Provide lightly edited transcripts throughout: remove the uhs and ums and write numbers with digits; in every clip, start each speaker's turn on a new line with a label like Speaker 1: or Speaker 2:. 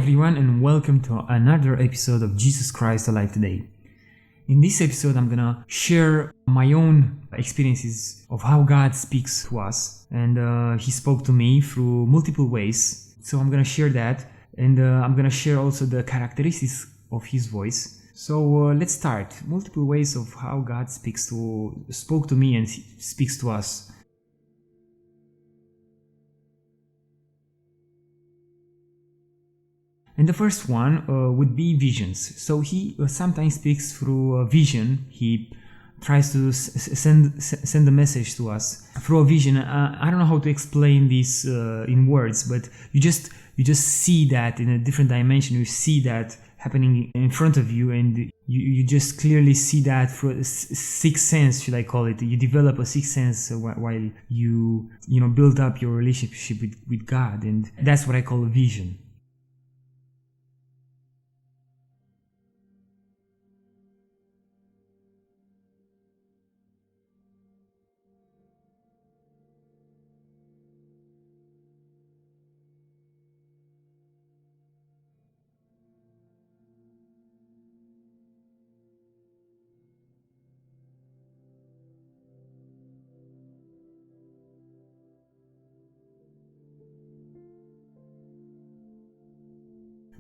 Speaker 1: everyone, and welcome to another episode of Jesus Christ Alive Today. In this episode, I'm gonna share my own experiences of how God speaks to us, and He spoke to me through multiple ways. So I'm gonna share that, and I'm gonna share also the characteristics of His voice. So let's start. Multiple ways of how God spoke to me and speaks to us. And the first one would be visions. So he sometimes speaks through a vision. He tries to send a message to us through a vision. I don't know how to explain this in words, but you just see that in a different dimension. You see that happening in front of you, and you just clearly see that through a sixth sense, should I call it. You develop a sixth sense while you build up your relationship with God, and that's what I call a vision.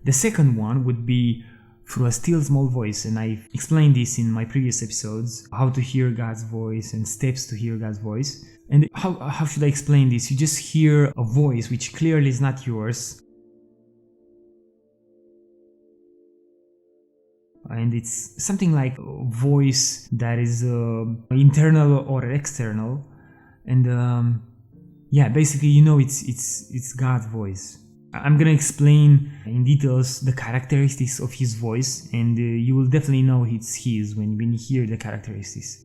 Speaker 1: The second one would be through a still small voice, and I've explained this in my previous episodes, how to hear God's voice and steps to hear God's voice. And how should I explain this? You just hear a voice which clearly is not yours, and it's something like a voice that is internal or external, and basically it's God's voice. I'm gonna explain in details the characteristics of his voice, and you will definitely know it's his when you hear the characteristics.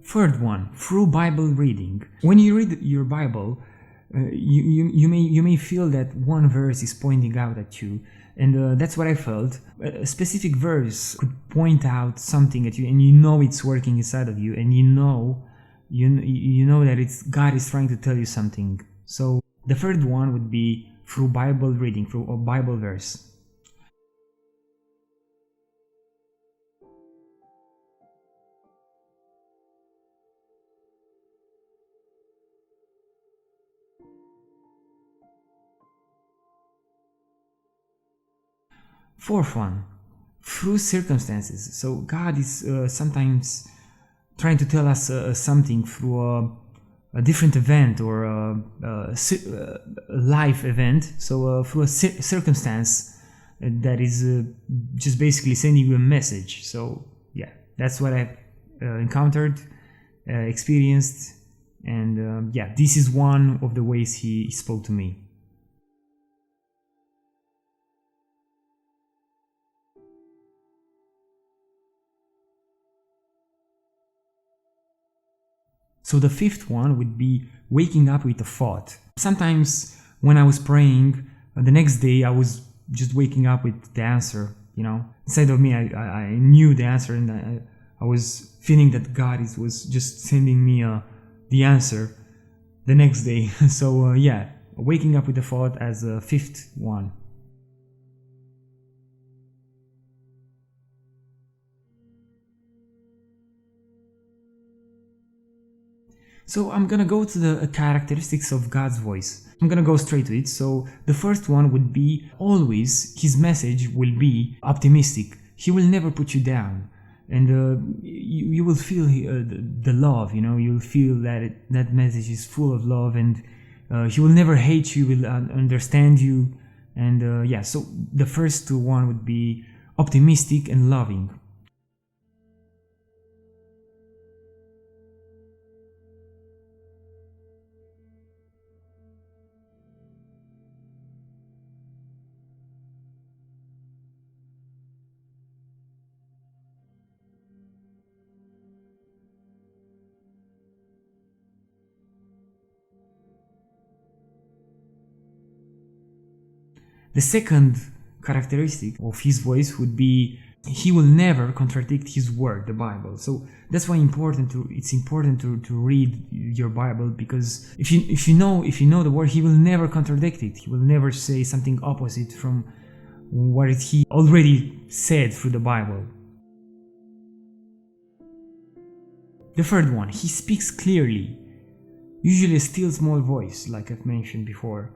Speaker 1: Third one, through Bible reading. When you read your Bible, you may feel that one verse is pointing out at you, and that's what I felt. A specific verse could point out something at you, and it's working inside of you, and you know that God is trying to tell you something. So the third one would be through Bible reading, through a Bible verse. Fourth one, through circumstances. So God is sometimes trying to tell us something through a different event or a life event. So through a circumstance that is just basically sending you a message. So yeah, that's what I've encountered, experienced, and this is one of the ways he spoke to me. So the fifth one would be waking up with a thought. Sometimes when I was praying, the next day I was just waking up with the answer, Inside of me, I knew the answer, and I was feeling that God was just sending me the answer the next day. So waking up with a thought as a fifth one. So I'm gonna go to the characteristics of God's voice. I'm gonna go straight to it. So the first one would be always his message will be optimistic. He will never put you down, and you will feel the love. You'll feel that message is full of love, and he will never hate you. Will understand you, and So the first one would be optimistic and loving. The second characteristic of his voice would be he will never contradict his word, the Bible. So that's why it's important to read your Bible, because if you know the word, he will never contradict it. He will never say something opposite from what he already said through the Bible. The third one, he speaks clearly, usually a still small voice, like I've mentioned before.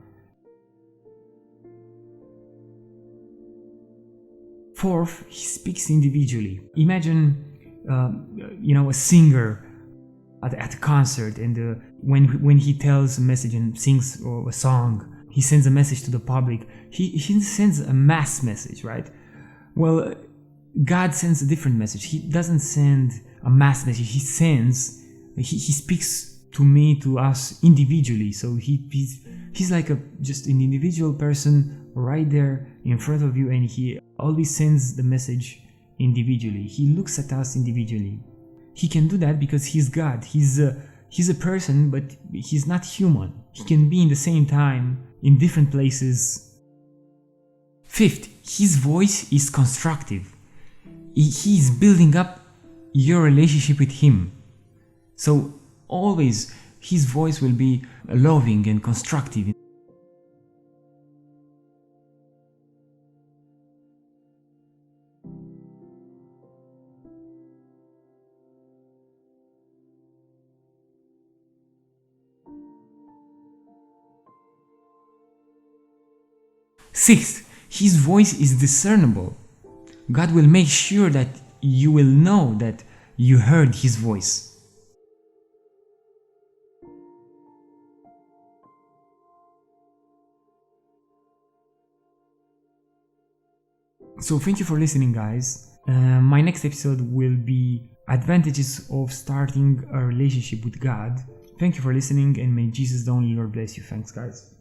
Speaker 1: Fourth, he speaks individually. Imagine, a singer at a concert, and when he tells a message and sings a song, he sends a message to the public. He sends a mass message, right? Well, God sends a different message. He doesn't send a mass message. He speaks to us individually. So he's like just an individual person right there in front of you, and he always sends the message individually. He looks at us individually. He can do that because he's God. He's a person, but he's not human. He can be in the same time in different places. Fifth, his voice is constructive. He is building up your relationship with him. So always his voice will be loving and constructive. Sixth, his voice is discernible. God will make sure that you will know that you heard his voice. So thank you for listening, guys. My next episode will be advantages of starting a relationship with God. Thank you for listening, and may Jesus the only Lord bless you. Thanks, guys.